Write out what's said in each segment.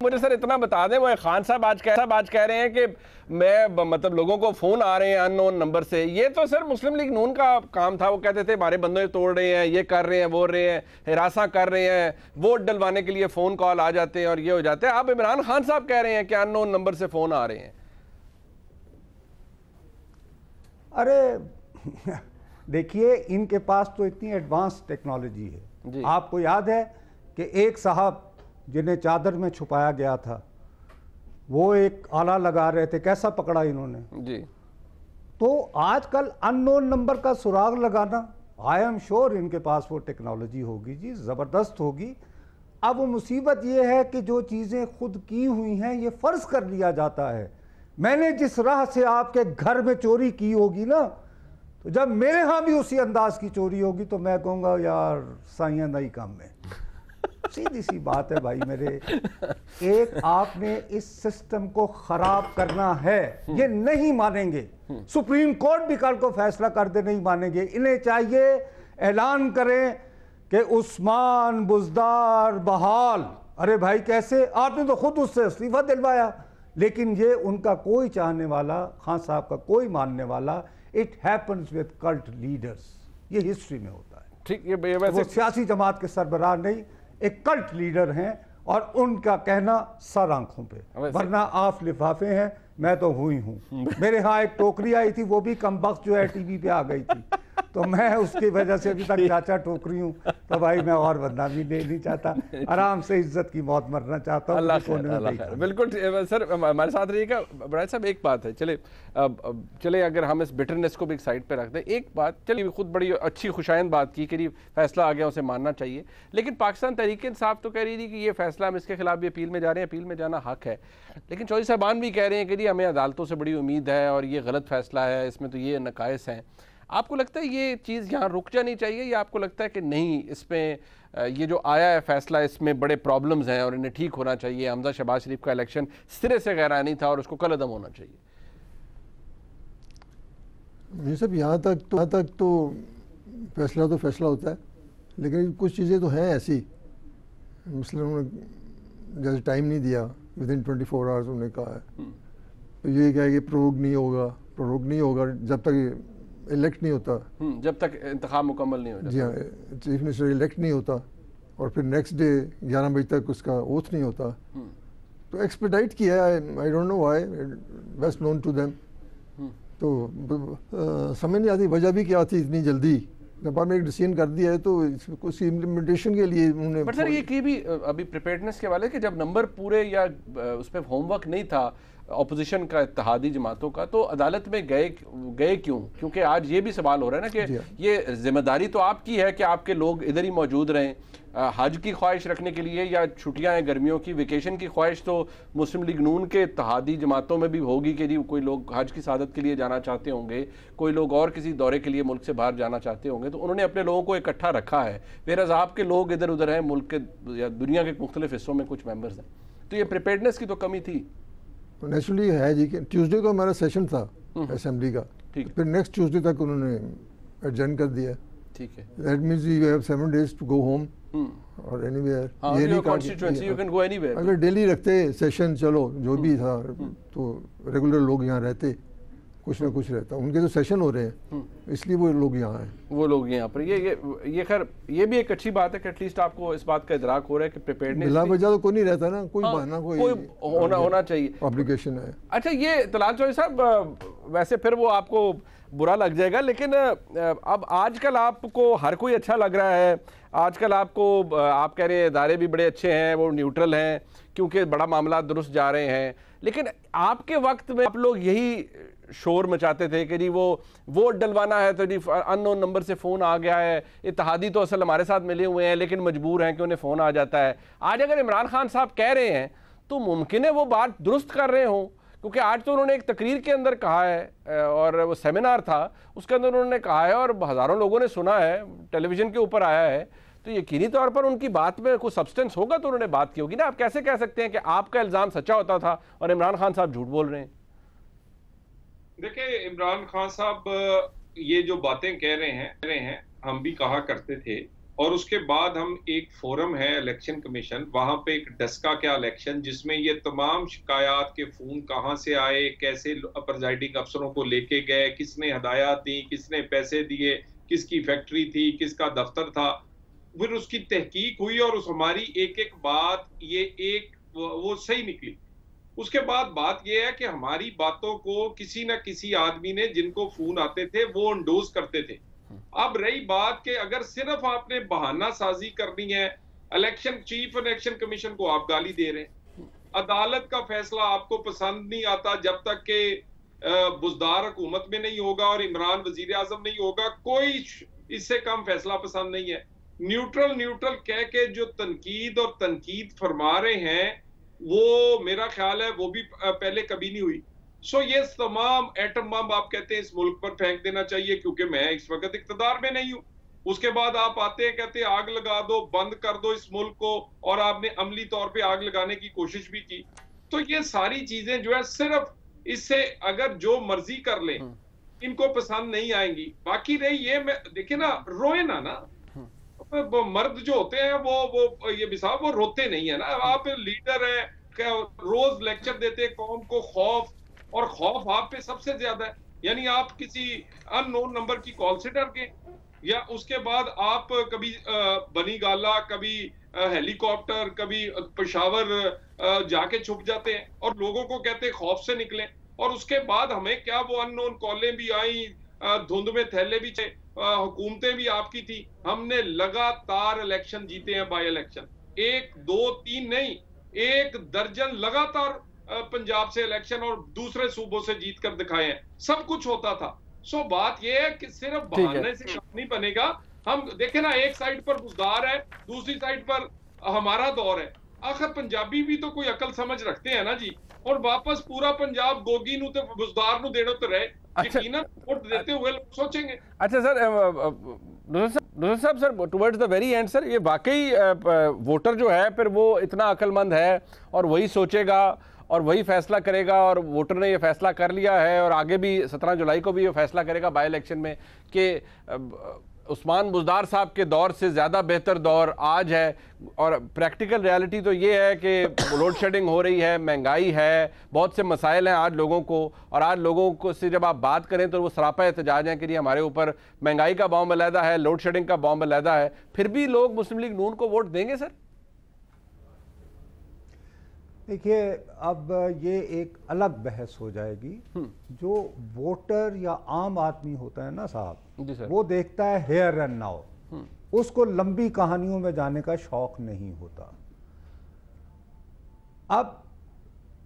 मुझे सर इतना बता दें, वो खान साहब आज कह रहे हैं कि मैं मतलब लोगों को फोन आ रहे हैं अननोन नंबर से। ये तो सर मुस्लिम लीग नून का काम था। वो कहते थे हमारे बंदे तोड़ रहे हैं, ये कर रहे हैं, वो रहे हैं, हिरासा कर रहे हैं, वोट डलवाने के लिए फोन कॉल आ जाते हैं और ये हो जाते हैं। अब इमरान खान साहब कह रहे हैं कि अननोन नंबर से फोन आ रहे हैं। अरे देखिए, इनके पास तो इतनी एडवांस टेक्नोलॉजी है। आपको याद है कि एक साहब जिन्हें चादर में छुपाया गया था, वो एक आला लगा रहे थे, कैसा पकड़ा इन्होंने जी। तो आजकल अननोन नंबर का सुराग लगाना, आई एम श्योर इनके पास वो टेक्नोलॉजी होगी जी, ज़बरदस्त होगी। अब मुसीबत ये है कि जो चीज़ें खुद की हुई हैं ये फ़र्ज कर लिया जाता है। मैंने जिस राह से आपके घर में चोरी की होगी ना, तो जब मेरे यहाँ भी उसी अंदाज की चोरी होगी तो मैं कहूँगा यार साइयां नहीं काम में। सीधी सी बात है भाई मेरे। एक आपने इस सिस्टम को खराब करना है, ये नहीं मानेंगे। सुप्रीम कोर्ट भी कल को फैसला कर दे, नहीं मानेंगे। इन्हें चाहिए ऐलान करें कि उस्मान बुज़दार बहाल। अरे भाई कैसे, आपने तो खुद उससे इस्तीफा दिलवाया। लेकिन ये उनका कोई चाहने वाला, खान साहब का कोई मानने वाला, it happens with cult leaders, ये हिस्ट्री में होता है। ठीक, ये वो सियासी जमात के सरबराह नहीं, एक कल्ट लीडर हैं और उनका कहना सर आंखों पे, वरना आप लिफाफे हैं, मैं तो हुई हूँ। मेरे यहाँ एक टोकरी आई थी, वो भी कमबख्त जो है टीवी पे आ गई थी, तो मैं उसकी वजह से अभी तक चाचा टोकरी हूँ। तो भाई मैं और बदनामी नहीं चाहता, आराम से इज्जत की मौत मरना चाहता हूँ। बिल्कुल सर, हमारे साथ रहिएगा। बराड़ साहब एक बात है, चले अगर हम इस बिटरनेस को भी एक साइड पे रख दें, एक बात, चलिए खुद बड़ी अच्छी खुशाइंद बात की कि फैसला आ गया, उसे मानना चाहिए। लेकिन पाकिस्तान तहरीक इंसाफ तो कह रही थी कि ये फैसला हम इसके खिलाफ भी अपील में जा रहे हैं, अपील में जाना हक है। लेकिन चौधरी साहबान भी कह रहे हैं कि जी हमें अदालतों से बड़ी उम्मीद है और ये गलत फैसला है, इसमें तो ये नकायस हैं। आपको लगता है ये चीज़ यहाँ रुक जानी चाहिए, या आपको लगता है कि नहीं, इसमें ये जो आया है फैसला, इसमें बड़े प्रॉब्लम्स हैं और इन्हें ठीक होना चाहिए, हमजा शहबाज शरीफ का इलेक्शन सिरे से गैरानी था और उसको कलअदम होना चाहिए? ये सब यहाँ तक तो फैसला होता है, लेकिन कुछ चीज़ें तो हैं ऐसी। मुस्लिमों ने जैसे टाइम नहीं दिया, विद इन 24 आवर्स उन्होंने कहा है। तो ये क्या है कि प्रोरोग नहीं होगा जब तक इलेक्ट नहीं होता, जब तक इंतखाब मुकम्मल नहीं हो जाता। जी हाँ, चीफ मिनिस्टर इलेक्ट नहीं होता और फिर नेक्स्ट डे 11 बजे तक उसका ओथ नहीं होता। तो एक्सपेडाइट किया है, I don't know why, best known to them. तो समझ नहीं आती वजह भी क्या थी इतनी जल्दी। नेपाल में एक डिसीजन कर दिया है तो उसकी इम्प्लीमेंटेशन के लिए उन्होंने। बट सर ये की भी अभी प्रिपेयर्डनेस के वाले कि जब नंबर पूरे या उस पर होमवर्क नहीं था ऑपोजिशन का, इत्तेहादी जमातों का, तो अदालत में गए क्यों? क्योंकि आज ये भी सवाल हो रहा है ना कि ये जिम्मेदारी तो आपकी है कि आपके लोग इधर ही मौजूद रहें। हज की ख्वाहिश रखने के लिए या छुट्टियां हैं गर्मियों की, वेकेशन की ख्वाहिश तो मुस्लिम लीग नून के इत्तेहादी जमातों में भी होगी कि जी कोई लोग हज की सादत के लिए जाना चाहते होंगे, कोई लोग और किसी दौरे के लिए मुल्क से बाहर जाना चाहते होंगे, तो उन्होंने अपने लोगों को इकट्ठा रखा है। वेरएज़ आपके लोग इधर उधर हैं, मुल्क के या दुनिया के मुख्तलिफ हिस्सों में कुछ मेंबर्स हैं, तो ये प्रिपेयर्डनेस की तो कमी थी। तो नेचुरली है जी कि ट्यूसडे को हमारा सेशन था असेंबली का, ठीक, फिर नेक्स्ट ट्यूसडे तक उन्होंने एडजर्न कर दिया। ठीक है, that means you have 7 days to go home और एनीवेयर। ये नहीं constituency, you can go anywhere. अगर डेली रखते सेशन, चलो जो भी था, तो रेगुलर लोग यहाँ रहते, कुछ ना कुछ रहता। उनके तो सेशन हो रहे हैं, इसलिए वो लोग यहाँ हैं, वो लोग यहाँ पर। ये खैर ये भी एक अच्छी बात है कि एटलीस्ट आपको इस बात का इदराक हो रहा है कि प्रिपेयर्डनेस बिला वजह तो कोई नहीं रहता ना, कोई बहाना कोई होना चाहिए, ऑब्लिगेशन है। अच्छा, ये तलाल चौधरी साहब, वैसे फिर वो आपको बुरा लग जाएगा, लेकिन अब आजकल आपको हर कोई अच्छा लग रहा है। आजकल आपको, आप कह रहे हैं इदारे भी बड़े अच्छे हैं, वो न्यूट्रल हैं क्योंकि बड़ा मामला दुरुस्त जा रहे हैं। लेकिन आपके वक्त में आप लोग यही शोर मचाते थे कि जी वो वोट डलवाना है तो जी अननोन नंबर से फ़ोन आ गया है, इत्तेहादी तो असल हमारे साथ मिले हुए हैं लेकिन मजबूर हैं कि उन्हें फ़ोन आ जाता है। आज अगर इमरान खान साहब कह रहे हैं तो मुमकिन है वो बात दुरुस्त कर रहे हों, क्योंकि आज तो उन्होंने एक तकरीर के अंदर कहा है और वो सेमिनार था उसके अंदर उन्होंने कहा है और हज़ारों लोगों ने सुना है, टेलीविज़न के ऊपर आया है, तो यकीनी तौर पर उनकी बात में कुछ सब्सटेंस होगा तो उन्होंने बात की होगी ना। आप कैसे कह सकते हैं कि आपका इल्ज़ाम सच्चा होता था और इमरान खान साहब झूठ बोल रहे हैं? देखिए, इमरान खान साहब ये जो बातें कह रहे हैं हम भी कहा करते थे और उसके बाद हम एक फोरम है इलेक्शन कमीशन, वहां पे एक डस्का क्या इलेक्शन, जिसमें ये तमाम शिकायत के फोन कहाँ से आए, कैसे प्रिजाइडिंग अफसरों को लेके गए, किसने हदायत दी, किसने पैसे दिए, किसकी फैक्ट्री थी, किसका दफ्तर था, फिर उसकी तहकीक हुई और उस हमारी एक एक बात ये एक वो सही निकली। उसके बाद बात यह है कि हमारी बातों को किसी न किसी आदमी ने, जिनको फोन आते थे, वो इंडोज करते थे। अब रही बात कि अगर सिर्फ आपने बहाना साजी करनी है, इलेक्शन चीफ इलेक्शन कमीशन को आप गाली दे रहे हैं, अदालत का फैसला आपको पसंद नहीं आता जब तक के बुजदार हुकूमत में नहीं होगा और इमरान वजीर आजम नहीं होगा, कोई इससे कम फैसला पसंद नहीं है। न्यूट्रल कह के जो तनकीद और तनकीद फरमा रहे हैं, वो मेरा ख्याल है वो भी पहले कभी नहीं हुई। सो ये तमाम एटम बम आप कहते हैं इस मुल्क पर फेंक देना चाहिए, क्योंकि मैं इस वक्त इख्तिदार में नहीं हूं। उसके बाद आप आते हैं, कहते हैं आग लगा दो, बंद कर दो इस मुल्क को, और आपने अमली तौर पे आग लगाने की कोशिश भी की। तो ये सारी चीजें जो है सिर्फ इससे अगर जो मर्जी कर लें, इनको पसंद नहीं आएंगी। बाकी रही ये, मैं देखिए ना, रोए ना मर्द जो होते हैं वो ये भी साहब वो रोते नहीं है ना। आप लीडर है, रोज लेक्चर देते कौम को खौफ, और खौफ आप पे सबसे ज्यादा है। यानी आप किसी अननोन नंबर की कॉल से डर गए, या उसके बाद आप कभी बनी गाला, कभी हेलीकॉप्टर, कभी पेशावर जाके छुप जाते हैं और लोगों को कहते खौफ से निकले। और उसके बाद हमें क्या वो अननोन कॉलें भी आई, धुंध में थैले भी थे, हुकूमतें भी आपकी थी। हमने लगातार इलेक्शन जीते हैं, बाई इलेक्शन 1 2 3 नहीं, 1 दर्जन लगातार पंजाब से इलेक्शन और दूसरे सूबों से जीत कर दिखाए हैं। सब कुछ होता था। सो बात यह है कि सिर्फ बहाने से काम नहीं बनेगा। हम देखें ना, एक साइड पर बुजदार है, दूसरी साइड पर हमारा दौर है। आखिर पंजाबी भी तो कोई अकल समझ रखते हैं ना जी, और वापस पूरा पंजाब गोगी नु ते बुजदार नु देनो तो रहे। यकीनन वोट देते हुए लोग सोचेंगे। अच्छा sir, sir towards the very and sir, ये वाकई वोटर जो है फिर वो इतना अक्लमंद है और वही सोचेगा और वही फैसला करेगा, और वोटर ने ये फैसला कर लिया है और आगे भी 17 जुलाई को भी ये फैसला करेगा बाई इलेक्शन में कि उस्मान बुजदार साहब के दौर से ज़्यादा बेहतर दौर आज है। और प्रैक्टिकल रियलिटी तो ये है कि लोड शेडिंग हो रही है, महंगाई है, बहुत से मसाइल हैं आज लोगों को, और आज लोगों को से जब आप बात करें तो वो सरापा एहतजाज है कि नहीं हमारे ऊपर महंगाई का बॉम्ब अलहदा है, लोड शेडिंग का बॉम्ब अलहदा है, फिर भी लोग मुस्लिम लीग नून को वोट देंगे सर? देखिए, अब ये एक अलग बहस हो जाएगी। जो वोटर या आम आदमी होता है ना साहब, वो देखता है हेयर एंड नाउ, उसको लंबी कहानियों में जाने का शौक नहीं होता। अब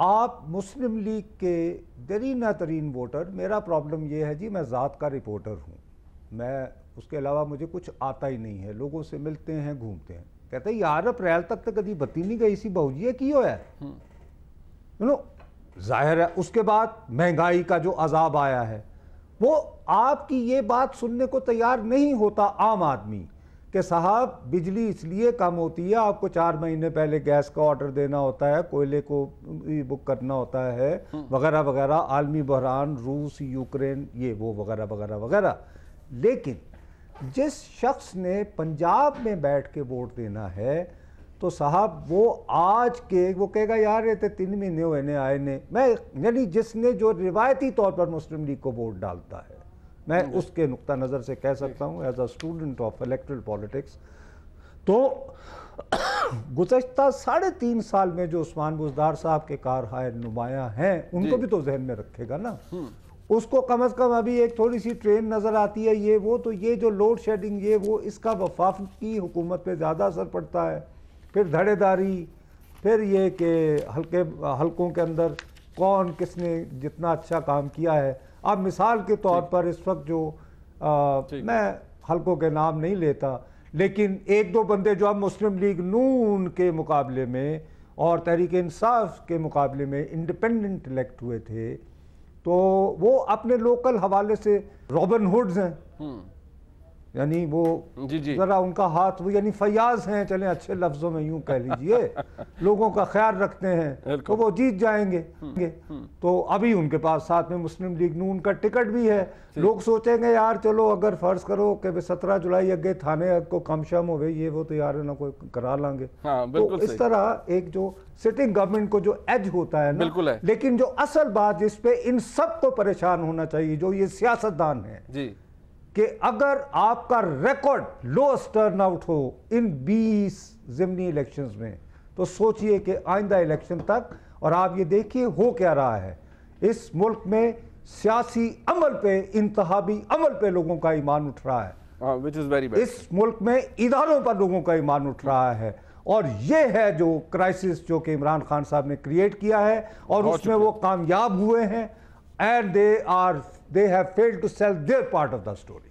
आप मुस्लिम लीग के दरीना तरीन वोटर, मेरा प्रॉब्लम ये है जी, मैं ज़ात का रिपोर्टर हूँ, मैं उसके अलावा मुझे कुछ आता ही नहीं है। लोगों से मिलते हैं, घूमते हैं, कहते हैं यार अप्रैल तक तो कभी बत्ती नहीं गई सी बहुजी की हो है, जाहिर है। उसके बाद महंगाई का जो अजाब आया है, वो आपकी ये बात सुनने को तैयार नहीं होता आम आदमी, कि साहब बिजली इसलिए कम होती है, आपको 4 महीने पहले गैस का ऑर्डर देना होता है, कोयले को बुक करना होता है, वगैरह वगैरह, आलमी बहरान, रूस, यूक्रेन, ये वो वगैरह वगैरह वगैरह। लेकिन जिस शख्स ने पंजाब में बैठ के वोट देना है, तो साहब वो आज के वो कहेगा यार ये तो 3 महीने हुए ने आए ने, मैं यानी जिसने जो रिवायती तौर पर मुस्लिम लीग को वोट डालता है, मैं उसके नुक्ता नज़र से कह सकता हूँ as a student of electoral politics, तो गुज़श्ता 3.5 साल में जो उस्मान बुजदार साहब के कारहाय नुमाया हैं, उनको भी तो जहन में रखेगा ना। उसको कम से कम अभी एक थोड़ी सी ट्रेन नज़र आती है, ये वो, तो ये जो लोड शेडिंग ये वो, इसका वफाकी हुकूमत पे ज़्यादा असर पड़ता है। फिर धड़ेदारी, फिर ये कि हल्कों के अंदर कौन किसने जितना अच्छा काम किया है। अब मिसाल के तौर पर इस वक्त जो मैं हल्कों के नाम नहीं लेता, लेकिन 1-2 बंदे जो अब मुस्लिम लीग नून के मुकाबले में और तहरीक इंसाफ के मुकाबले में इंडिपेंडेंट इलेक्ट हुए थे, तो वो अपने लोकल हवाले से रॉबिन हुड्स हैं। यानी वो जरा उनका हाथ, वो यानी फयाज हैं, चलें अच्छे लफ्जों में यूं कह लीजिए, लोगों का ख्याल रखते हैं तो वो जीत जाएंगे। तो अभी उनके पास साथ में मुस्लिम लीग नून का टिकट भी है। लोग सोचेंगे यार चलो अगर फर्ज करो कि 17 जुलाई अगे थाने को कम शम हो गई, ये वो तो यार ना कोई करा लांगे। तो इस तरह एक जो सिटिंग गवर्नमेंट को जो एज होता है ना, लेकिन जो असल बात जिस पे इन सबको परेशान होना चाहिए, जो ये सियासतदान है जी, कि अगर आपका रिकॉर्ड लोएस्ट टर्नआउट हो इन 20 ज़िमनी इलेक्शंस में, तो सोचिए कि आइंदा इलेक्शन तक, और आप ये देखिए हो क्या रहा है इस मुल्क में, सियासी अमल पे, इंतहाबी अमल पे लोगों का ईमान उठ रहा है, which is very bad. इस मुल्क में इदारों पर लोगों का ईमान उठ रहा है, और ये है जो क्राइसिस जो कि इमरान खान साहब ने क्रिएट किया है, और उसमें वो कामयाब हुए हैं, and they have failed to sell their part of the story.